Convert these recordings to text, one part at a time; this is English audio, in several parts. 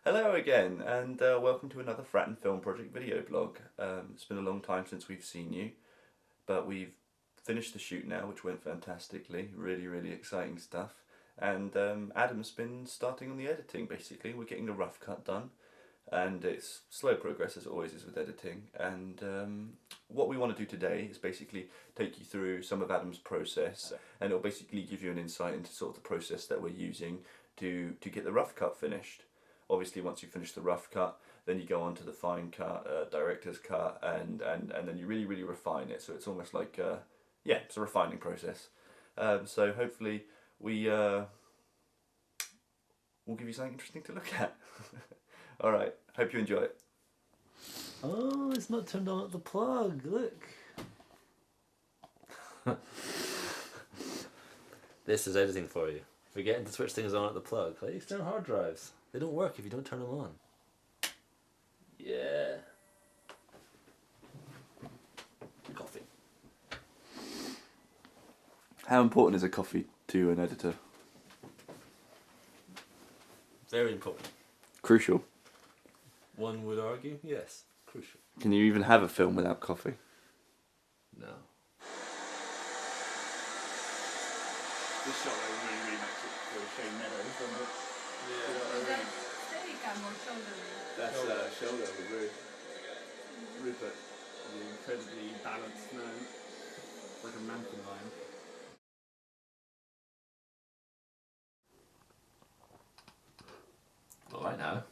Hello again, and welcome to another Fratton Film Project video blog. It's been a long time since we've seen you, but we've finished the shoot now, which went fantastically. Really exciting stuff. And Adam's been starting on the editing, basically. We're getting the rough cut done, and it's slow progress, as it always is with editing. And what we want to do today is basically take you through some of Adam's process, and it'll basically give you an insight into sort of the process that we're using to get the rough cut finished. Obviously, once you finish the rough cut, then you go on to the fine cut, director's cut, and then you really refine it. So it's almost like, yeah, it's a refining process. So hopefully we'll give you something interesting to look at. All right, hope you enjoy it. Oh, it's not turned on at the plug, look. This is editing for you. Forgetting to switch things on at the plug. Like external hard drives. They don't work if you don't turn them on. Yeah. Coffee. How important is a coffee to an editor? Very important. Crucial. One would argue, yes. Crucial. Can you even have a film without coffee? No. This shot really makes it feel Shane Meadows, doesn't it? Yeah. Steadicam or shoulder? That's shoulder with Rupert, the incredibly balanced man, like a mountain lion. Well, right now,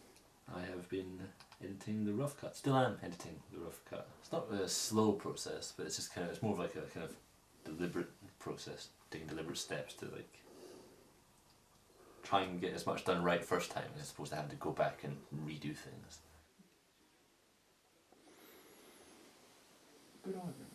I have been editing the rough cut. Still am editing the rough cut. It's not really a slow process, but it's just kind of, it's more of like a kind of deliberate process, taking deliberate steps to like try and get as much done right first time as opposed to having to go back and redo things. Good argument.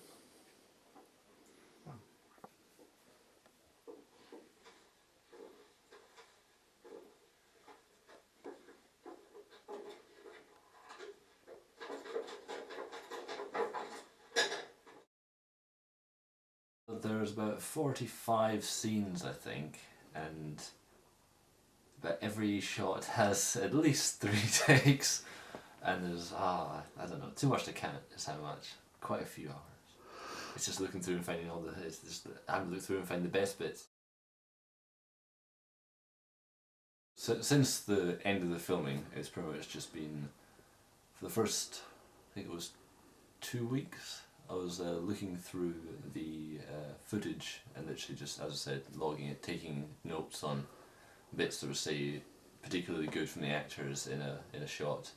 There's about 45 scenes, I think, and about every shot has at least 3 takes, and there's, I don't know, too much to count is how much. Quite a few hours. It's just looking through and finding all the, it's just, I have to look through and find the best bits. So, since the end of the filming, it's pretty much just been, for the first, I think it was 2 weeks, I was looking through the footage and literally just, as I said, logging it, taking notes on bits that were, say, particularly good from the actors in a shot.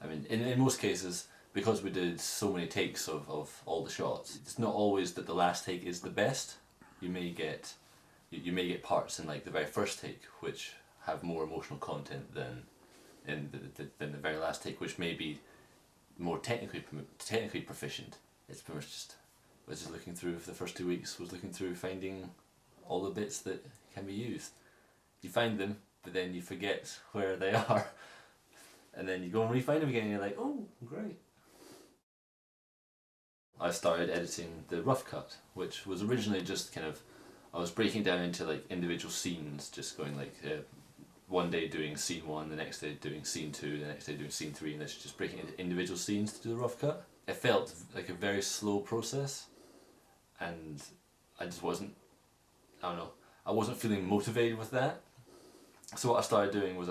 I mean, in most cases, because we did so many takes of all the shots, it's not always that the last take is the best. You may get parts in like the very first take which have more emotional content than in the very last take, which may be more technically proficient. It's pretty much just, I was just looking through, for the first 2 weeks, was looking through finding all the bits that can be used. You find them, but then you forget where they are. And then you go and re-find them again and you're like, oh, great. I started editing the rough cut, which was originally just kind of, I was breaking down into like individual scenes, just going like, one day doing scene 1, the next day doing scene 2, the next day doing scene 3, and it's just breaking into individual scenes to do the rough cut. It felt like a very slow process, and I just wasn't, I don't know, I wasn't feeling motivated with that. So what I started doing was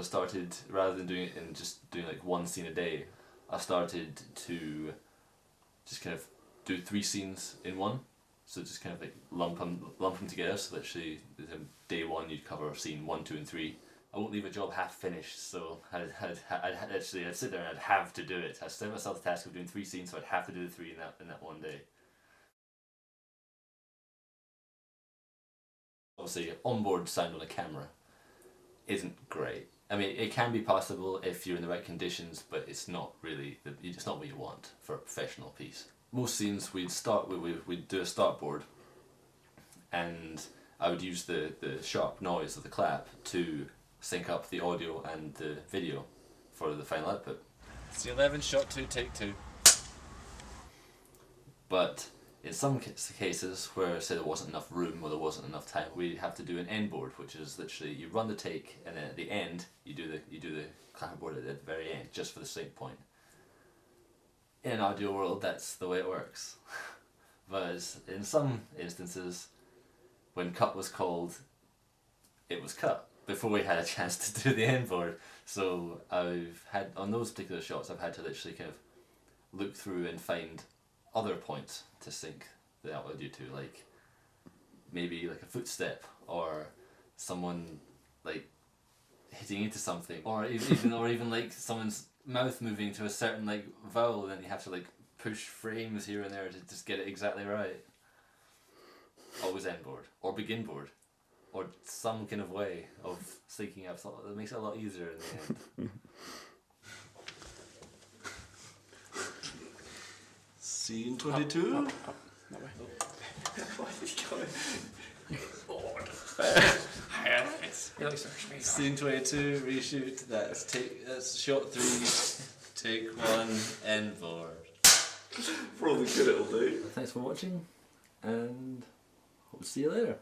rather than doing it in just doing like 1 scene a day, I started to just kind of do 3 scenes in one. So just kind of like lump them together, so literally day 1 you'd cover scene 1, 2 and 3. I won't leave a job half finished, so I'd sit there and I'd have to do it. I set myself the task of doing 3 scenes, so I'd have to do the 3 in that one day. Obviously, onboard sound on a camera isn't great. I mean, it can be possible if you're in the right conditions, but it's not really, it's not what you want for a professional piece. Most scenes we'd do a start board, and I would use the sharp noise of the clap to sync up the audio and the video for the final output. It's the 11 shot 2 take 2. But In some cases where say there wasn't enough room or there wasn't enough time, we have to do an end board, which is literally you run the take and then at the end you do the clapperboard at the very end just for the sync point. In an audio world, that's the way it works. But in some instances, when cut was called, it was cut before we had a chance to do the end board. So I've had, on those particular shots, I've had to literally kind of look through and find other points to sync the audio to, like maybe like a footstep or someone like hitting into something, or even like someone's mouth moving to a certain like vowel, and then you have to like push frames here and there to just get it exactly right. Always end board or begin board or some kind of way of syncing up. So that makes it a lot easier in the end. Scene 22. That way. Why did he go bored? He likes to rush me. Scene 22, reshoot. That's shot 3, take 1, end board. For all the good it'll do. Thanks for watching, and hope to see you later.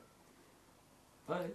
Bye.